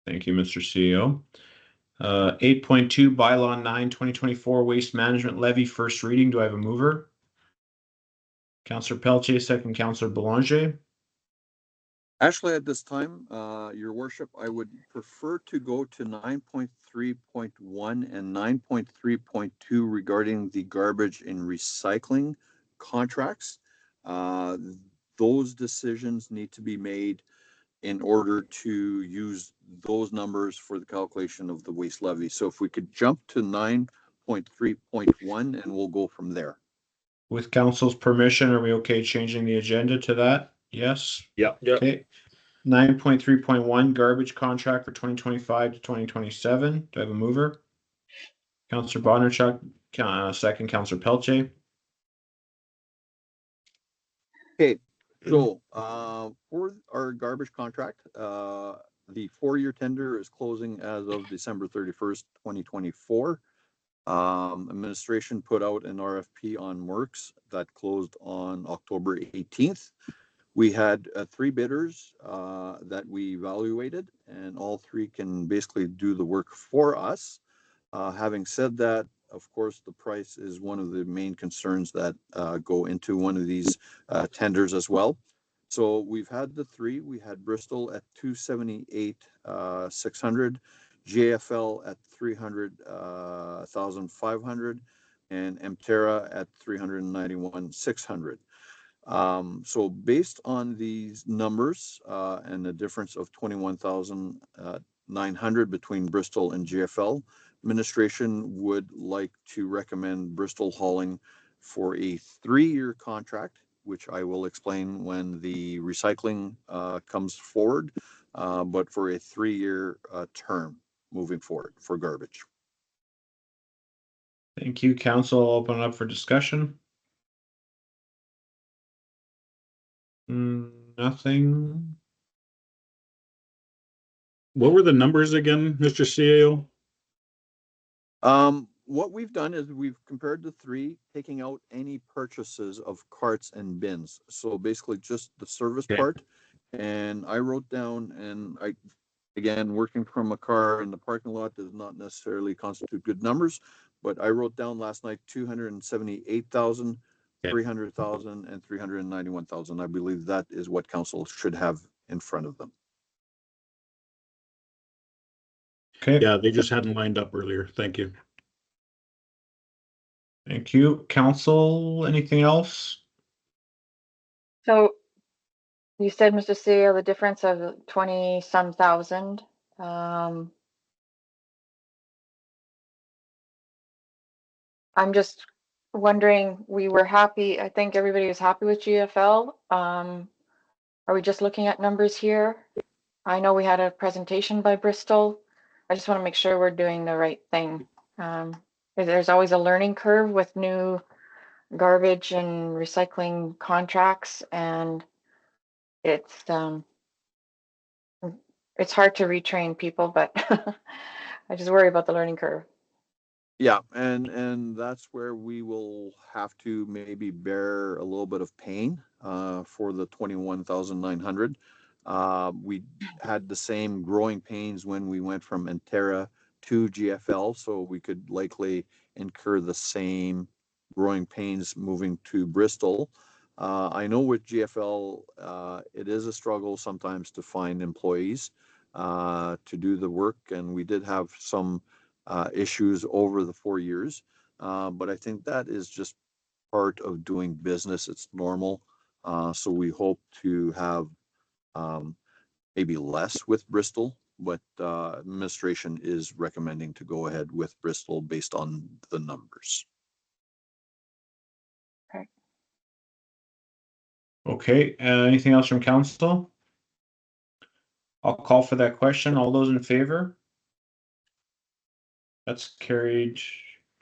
Thank you, Mr. CEO. 8.2 bylaw 9 2024 waste management levy first reading. Do I have a mover? Councillor Pelletier, second. Councillor Belanger. Actually, at this time, your worship, I would prefer to go to 9.3.1 and 9.3.2 regarding the garbage and recycling contracts. Those decisions need to be made in order to use those numbers for the calculation of the waste levy. So if we could jump to 9.3.1 and we'll go from there. With council's permission, are we okay changing the agenda to that? Yes. Yep. Okay. 9.3.1 garbage contract for 2025 to 2027. Do I have a mover? Councillor Bondarchuk, second. Councillor Pelletier. Okay, so for our garbage contract, the 4-year tender is closing as of December 31st, 2024. Administration put out an RFP on works that closed on October 18th. We had 3 bidders that we evaluated, and all 3 can basically do the work for us. Having said that, of course, the price is one of the main concerns that go into one of these tenders as well. So we've had the 3. We had Bristol at $278,600, JFL at $300,500, and Emterra at $391,600. So based on these numbers and the difference of $21,900 between Bristol and JFL, administration would like to recommend Bristol hauling for a 3-year contract, which I will explain when the recycling comes forward, but for a 3-year term moving forward for garbage. Thank you, council. I'll open it up for discussion. Nothing. What were the numbers again, Mr. CAO? What we've done is we've compared the three, taking out any purchases of carts and bins. So basically just the service Okay. part. And I wrote down, and again, working from a car in the parking lot does not necessarily constitute good numbers, but I wrote down last night 278,000, 300,000, and 391,000. I believe that is what council should have in front of them. Okay. Yeah, they just hadn't lined up earlier. Thank you. Thank you. Council, anything else? So you said, Mr. CEO, the difference of 20-some thousand. I'm just wondering, we were happy, I think everybody was happy with GFL. Are we just looking at numbers here? I know we had a presentation by Bristol. I just want to make sure we're doing the right thing. There's always a learning curve with new garbage and recycling contracts, and it's hard to retrain people, but I just worry about the learning curve. Yeah, and that's where we will have to maybe bear a little bit of pain for the 21,900. We had the same growing pains when we went from Entera to GFL, so we could likely incur the same growing pains moving to Bristol. I know with GFL, it is a struggle sometimes to find employees to do the work, and we did have some issues over the 4 years. But I think that is just part of doing business. It's normal. So we hope to have maybe less with Bristol, but administration is recommending to go ahead with Bristol based on the numbers. Okay. Anything else from council? I'll call for that question. All those in favor? That's carried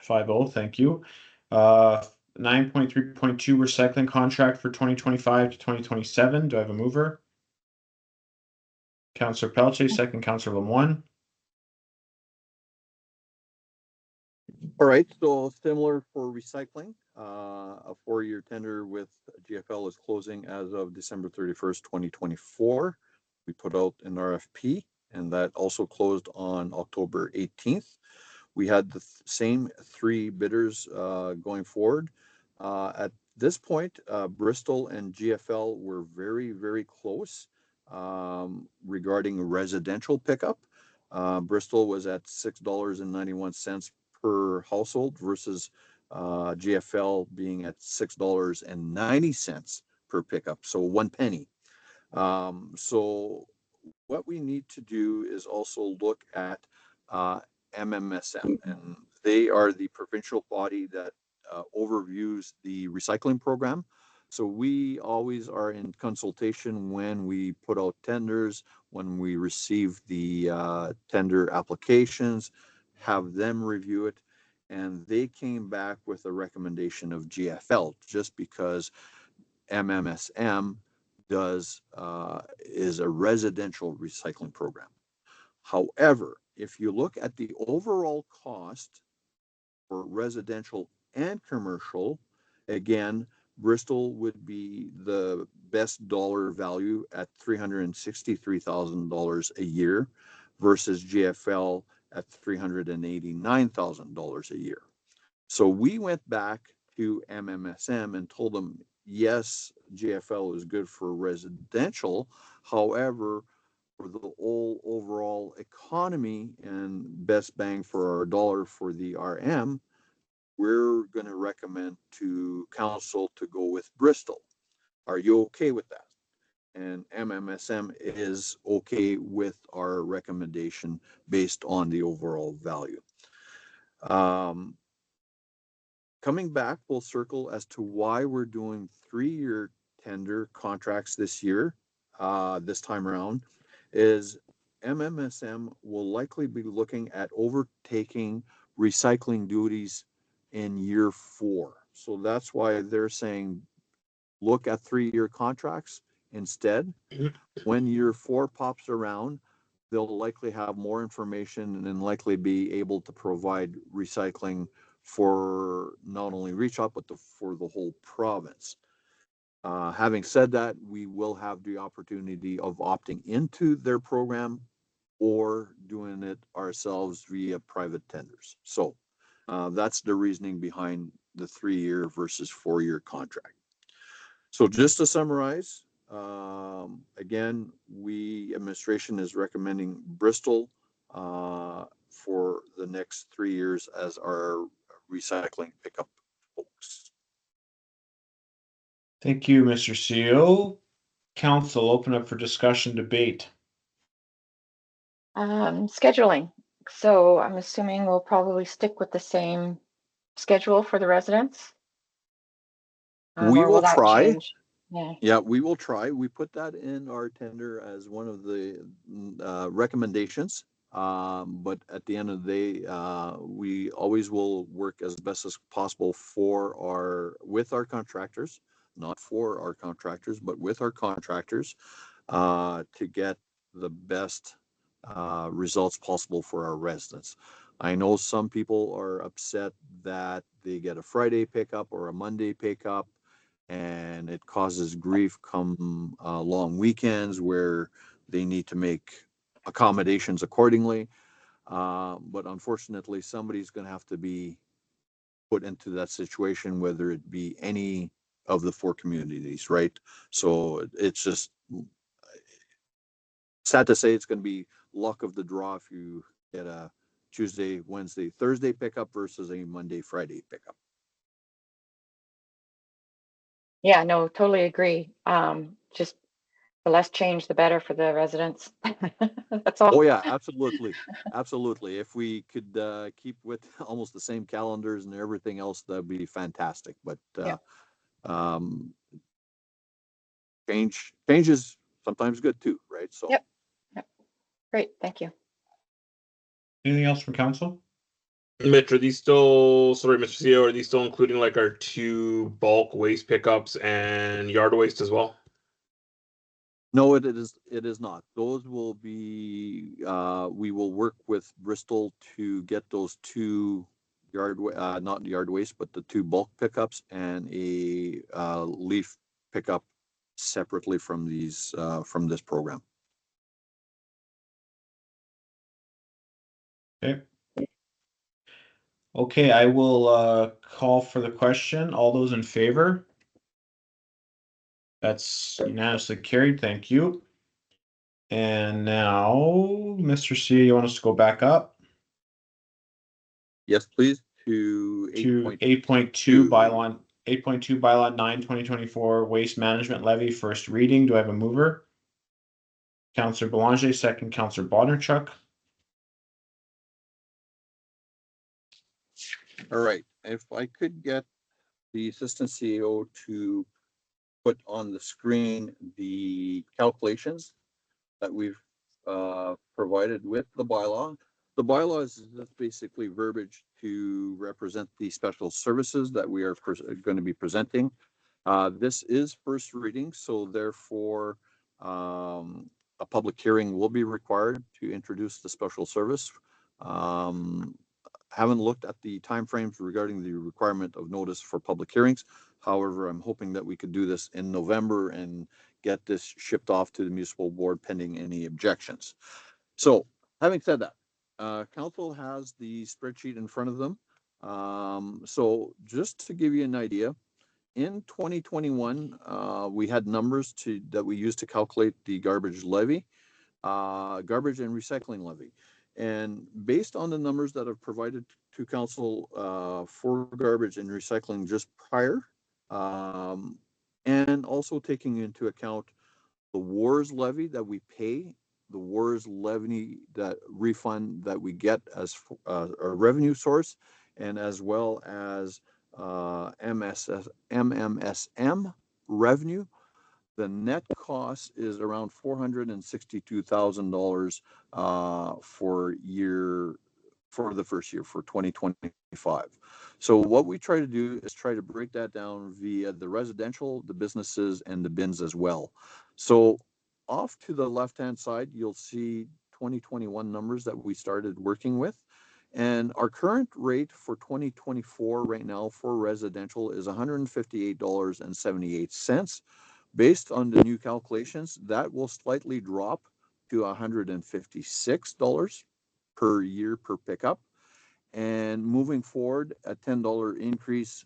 5-0. Thank you. 9.3.2 recycling contract for 2025 to 2027. Do I have a mover? Councillor Pelletier, second Councillor Lemoine. All right, so similar for recycling, a 4-year tender with GFL is closing as of December 31st, 2024. We put out an RFP, and that also closed on October 18th. We had the same 3 bidders going forward. At this point, Bristol and GFL were very, very close regarding residential pickup. Bristol was at $6.91 per household versus GFL being at $6.90 per pickup, so 1 penny. So what we need to do is also look at MMSM, and they are the provincial body that overviews the recycling program. So we always are in consultation when we put out tenders, when we receive the tender applications, have them review it, and they came back with a recommendation of GFL just because MMSM is a residential recycling program. However, if you look at the overall cost for residential and commercial, again, Bristol would be the best dollar value at $363,000 a year versus GFL at $389,000 a year. So we went back to MMSM and told them, yes, GFL is good for residential. However, for the whole overall economy and best bang for our dollar for the RM, we're going to recommend to council to go with Bristol. Are you okay with that? And MMSM is okay with our recommendation based on the overall value. Coming back full circle as to why we're doing 3-year tender contracts this year, this time around, is MMSM will likely be looking at overtaking recycling duties in year 4. So that's why they're saying, look at 3-year contracts. Instead, when year 4 pops around, they'll likely have more information and likely be able to provide recycling for not only Reach Out, but for the whole province. Having said that, we will have the opportunity of opting into their program or doing it ourselves via private tenders. So that's the reasoning behind the 3-year versus 4-year contract. So just to summarize, again, administration is recommending Bristol for the next 3 years as our recycling pickup folks. Thank you, Mr. CEO. Council, open up for discussion debate. Scheduling. So I'm assuming we'll probably stick with the same schedule for the residents. We Or will that try. change? Yeah. Yeah, we will try. We put that in our tender as one of the recommendations. But at the end of the day, we always will work as best as possible with our contractors, not for our contractors, but with our contractors, to get the best results possible for our residents. I know some people are upset that they get a Friday pickup or a Monday pickup, and it causes grief come long weekends where they need to make accommodations accordingly. But unfortunately, somebody's going to have to be put into that situation, whether it be any of the 4 communities, right? So it's just sad to say it's going to be luck of the draw if you get a Tuesday, Wednesday, Thursday pickup versus a Monday, Friday pickup. Yeah, no, totally agree. Just the less change, the better for the residents. That's all. Oh yeah, absolutely, absolutely. If we could keep with almost the same calendars and everything else, that'd be fantastic. But change is sometimes good too, right? So Yep. Great, thank you. Anything else from council? Mitch, are these still, sorry, Mr. CEO, are these still including like our 2 bulk waste pickups and yard waste as well? no, it is not. Those will be we will work with Bristol to get those 2 not yard waste, but the 2 bulk pickups and a leaf pickup separately from these from this program. Okay. Okay, I will call for the question. All those in favor? That's unanimously carried. Thank you. And now, Mr. C, you want us to go back up Yes, please. To to 8.2 bylaw 8.2 bylaw 9 2024 waste management levy first reading. Do I have a mover? Councillor Belanger, second. Councillor Bondarchuk. All right. If I could get the assistant CEO to put on the screen the calculations that we've provided with the bylaw. The bylaw is basically verbiage to represent the special services that we are going to be presenting. This is first reading, so therefore a public hearing will be required to introduce the special service. Haven't looked at the timeframes regarding the requirement of notice for public hearings. However, I'm hoping that we could do this in November and get this shipped off to the municipal board pending any objections. So having said that, council has the spreadsheet in front of them. So just to give you an idea, in 2021, we had numbers that we used to calculate the garbage levy, garbage and recycling levy. And based on the numbers that I've provided to council for garbage and recycling just prior, and also taking into account the WARS levy that we pay, the WARS levy that refund that we get as a revenue source, and as well as MMSM revenue, the net cost is around $462,000 for year for the first year for 2025. So what we try to do is try to break that down via the residential, the businesses, and the bins as well. So off to the left-hand side, you'll see 2021 numbers that we started working with. And our current rate for 2024 right now for residential is $158.78. Based on the new calculations, that will slightly drop to $156 per year per pickup. And moving forward, a $10 increase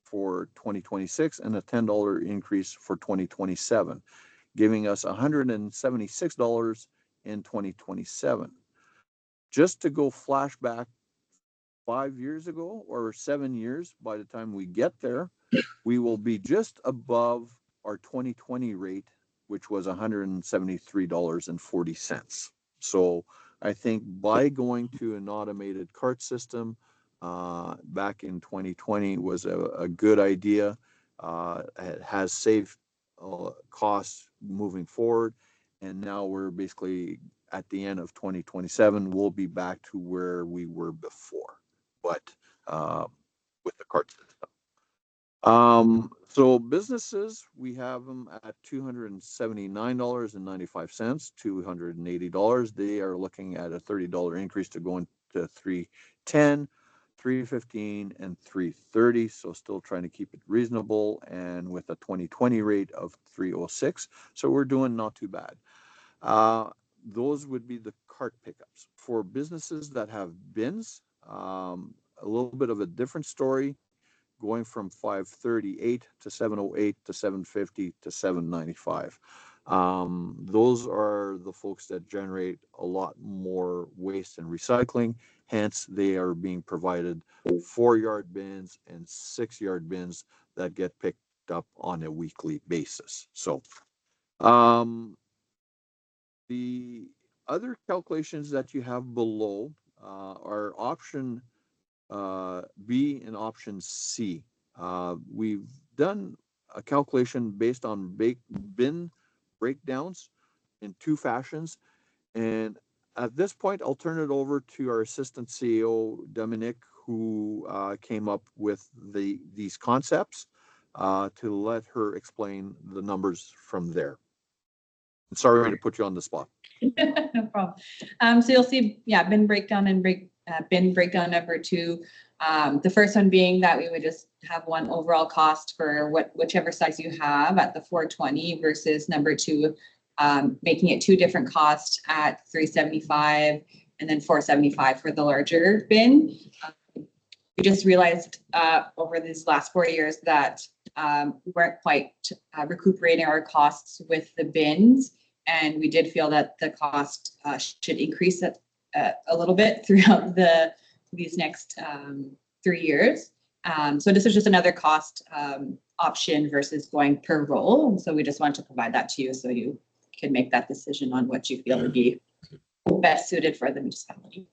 for 2026 and a $10 increase for 2027, giving us $176 in 2027. Just to go flashback 5 years ago or 7 years, by the time we get there, we will be just above our 2020 rate, which was $173.40. So I think by going to an automated cart system back in 2020 was a good idea. It has saved costs moving forward. And now we're basically at the end of 2027, we'll be back to where we were before, but with the cart system. So businesses, we have them at $279.95, $280. They are looking at a $30 increase to go into $310, $315, and $330. So still trying to keep it reasonable, and with a 2020 rate of $306. So we're doing not too bad. Those would be the cart pickups. For businesses that have bins, a little bit of a different story, going from 538 to 708 to 750 to 795. Those are the folks that generate a lot more waste and recycling. Hence, they are being provided 4-yard bins and 6-yard bins that get picked up on a weekly basis. So, the other calculations that you have below are option B and option C. We've done a calculation based on bin breakdowns in 2 fashions. And at this point, I'll turn it over to our assistant CEO, Dominic, who came up with these concepts to let her explain the numbers from there. Sorry to put you on the spot. No problem. So you'll see, bin breakdown and bin breakdown number 2. The first one being that we would just have one overall cost for whichever size you have at the 420 versus number 2, making it 2 different costs at $375 and then $475 for the larger bin. We just realized over these last 4 years that we weren't quite recuperating our costs with the bins. And we did feel that the cost should increase a little bit throughout these next 3 years. So this is just another cost option versus going per roll. And so we just want to provide that to you so you can make that decision on what you feel would be best suited for the municipality.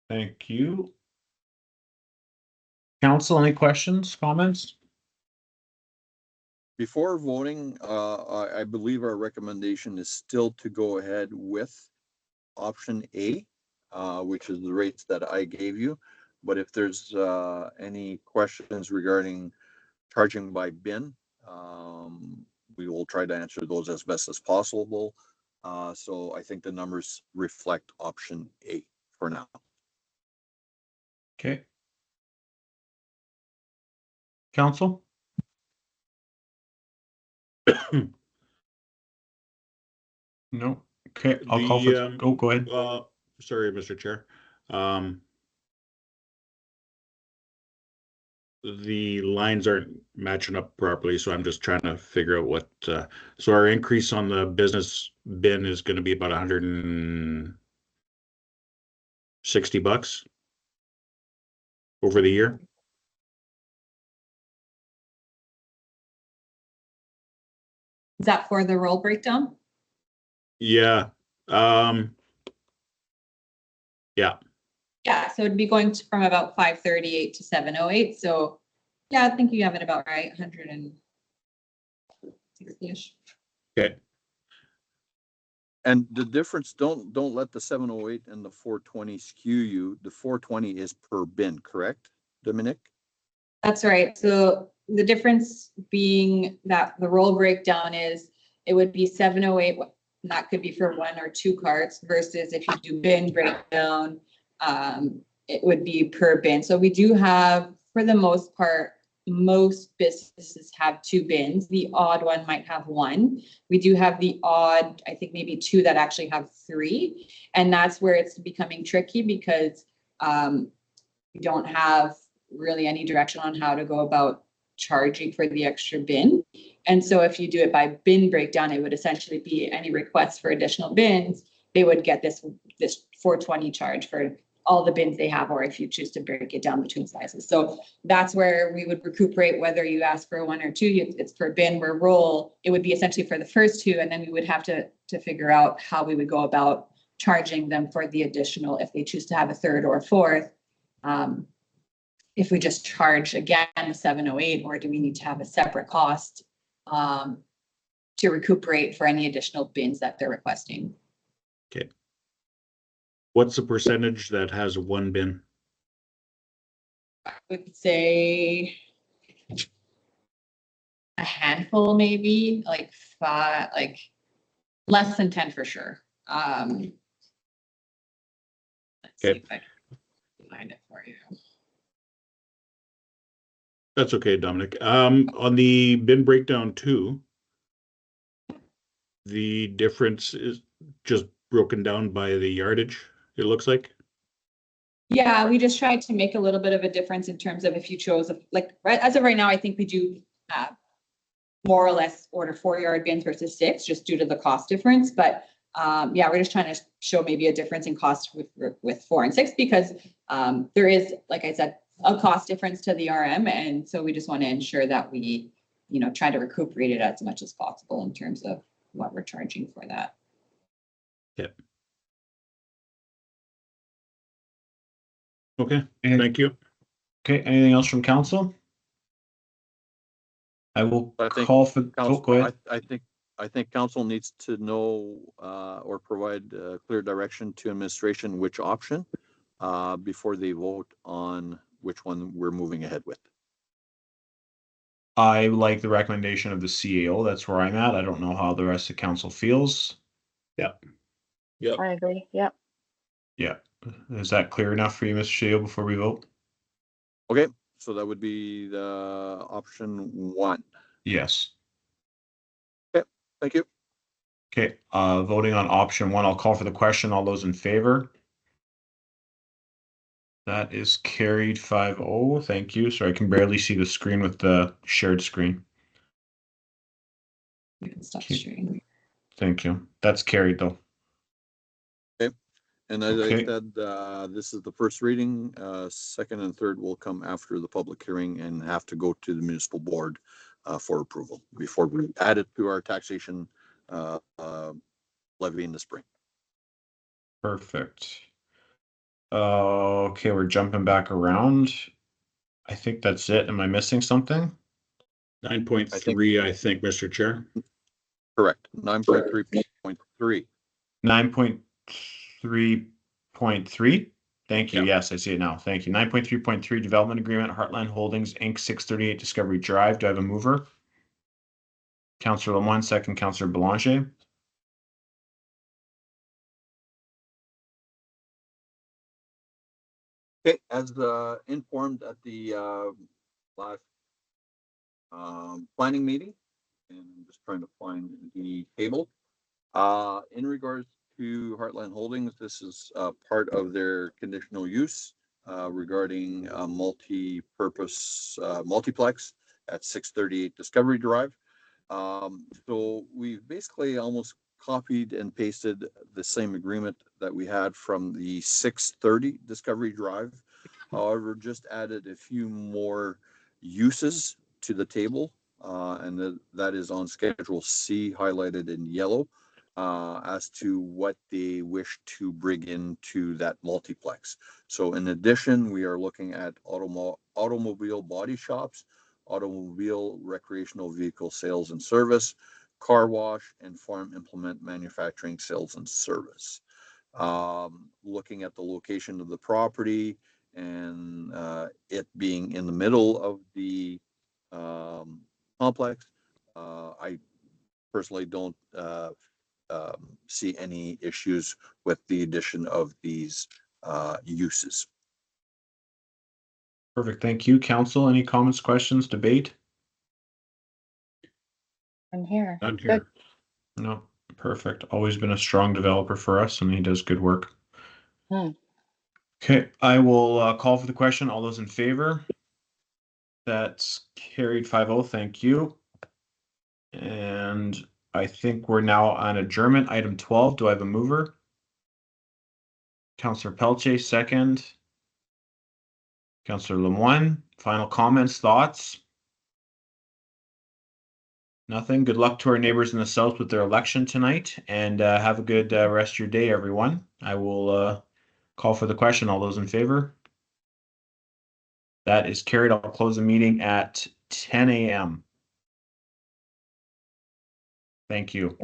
Thank you. Council, any questions, comments? Before voting, I believe our recommendation is still to go ahead with option A, which is the rates that I gave you. But if there's any questions regarding charging by bin, we will try to answer those as best as possible. So I think the numbers reflect option A for now. Okay. Council? No. Okay, I'll call for. Go ahead. Sorry, Mr. Chair. The lines aren't matching up properly, so I'm just trying to figure out what. So our increase on the business bin is going to be about $160 over the year. Is that for the roll breakdown? Yeah. Yeah. Yeah, so it'd be going from about 538 to 708. So yeah, I think you have it about right, 160-ish. Okay. And the difference, don't let the 708 and the 420 skew you. The 420 is per bin, correct, Dominic? That's right. So the difference being that the roll breakdown is, it would be 708, and that could be for 1 or 2 carts, versus if you do bin breakdown, it would be per bin. So we do have, for the most part, most businesses have 2 bins. The odd one might have 1. We do have the odd, I think maybe 2 that actually have 3. And that's where it's becoming tricky, because we don't have really any direction on how to go about charging for the extra bin. And so if you do it by bin breakdown, it would essentially be any requests for additional bins, they would get this 420 charge for all the bins they have, or if you choose to break it down between sizes. So that's where we would recuperate, whether you ask for 1 or 2, it's per bin. Where roll, it would be essentially for the first 2, and then we would have to figure out how we would go about charging them for the additional, if they choose to have a 3rd or a 4th. If we just charge again the 708, or do we need to have a separate cost to recuperate for any additional bins that they're requesting? Okay. What's the percentage that has 1 bin? I would say a handful, maybe like 5, like less than 10 for sure. Let's see if I can find it for you. That's okay, Dominic. On the bin breakdown 2, the difference is just broken down by the yardage, it looks like. Yeah, we just tried to make a little bit of a difference in terms of if you chose, like, right as of right now, I think we do more or less order 4-yard bins versus 6, just due to the cost difference. But yeah, we're just trying to show maybe a difference in cost with 4 and 6, because there is, like I said, a cost difference to the RM. And so we just want to ensure that we, try to recuperate it as much as possible in terms of what we're charging for that. Yep. Okay, thank you. Okay, anything else from council? I will call for Council, go ahead. I think council needs to know or provide clear direction to administration which option before they vote on which one we're moving ahead with. I like the recommendation of the CAO. That's where I'm at. I don't know how the rest of council feels. Yep. I agree. Yep. Yeah. Is that clear enough for you, Mr. CAO, before we vote? Okay, so that would be the option 1. Yes. Okay, thank you. Okay, voting on option 1, I'll call for the question. All those in favor? That is carried 5-0. Thank you. Sorry, I can barely see the screen with the shared screen. We can stop sharing. Thank you. That's carried though. Okay, and as Okay. I said, this is the first reading. Second and third will come after the public hearing and have to go to the municipal board for approval before we add it to our taxation levy in the spring. Perfect. Okay, we're jumping back around. I think that's it. Am I missing something? 9.3, I think, Mr. Chair. Correct. 9.3.3. 9.3.3. Thank you. Yeah. Yes, I see it now. Thank you. 9.3.3 Development Agreement, Heartland Holdings, Inc., 638 Discovery Drive. Do I have a mover? Councillor Lemoine, second. Councillor Belanger. Okay, as informed at the last planning meeting, and I'm just trying to find the table. In regards to Heartland Holdings, this is part of their conditional use regarding a multi-purpose multiplex at 638 Discovery Drive. So we've basically almost copied and pasted the same agreement that we had from the 630 Discovery Drive. However, just added a few more uses to the table, and that is on Schedule C, highlighted in yellow, as to what they wish to bring into that multiplex. So in addition, we are looking at automobile body shops, automobile recreational vehicle sales and service, car wash, and farm implement manufacturing, sales, and service. Looking at the location of the property and it being in the middle of the complex, I personally don't see any issues with the addition of these uses. Perfect. Thank you. Council, any comments, questions, debate? I'm here. None Good. here. No. Perfect. Always been a strong developer for us, and he does good work. Hmm. Okay, I will call for the question. All those in favor? That's carried 5-0. Thank you. And I think we're now on adjournment. Item 12. Do I have a mover? Councillor Pelche, second. Councillor Lemoine, final comments, thoughts? Nothing. Good luck to our neighbors in the south with their election tonight, and have a good rest of your day, everyone. I will call for the question. All those in favor? That is carried. I'll close the meeting at 10 a.m. Thank you.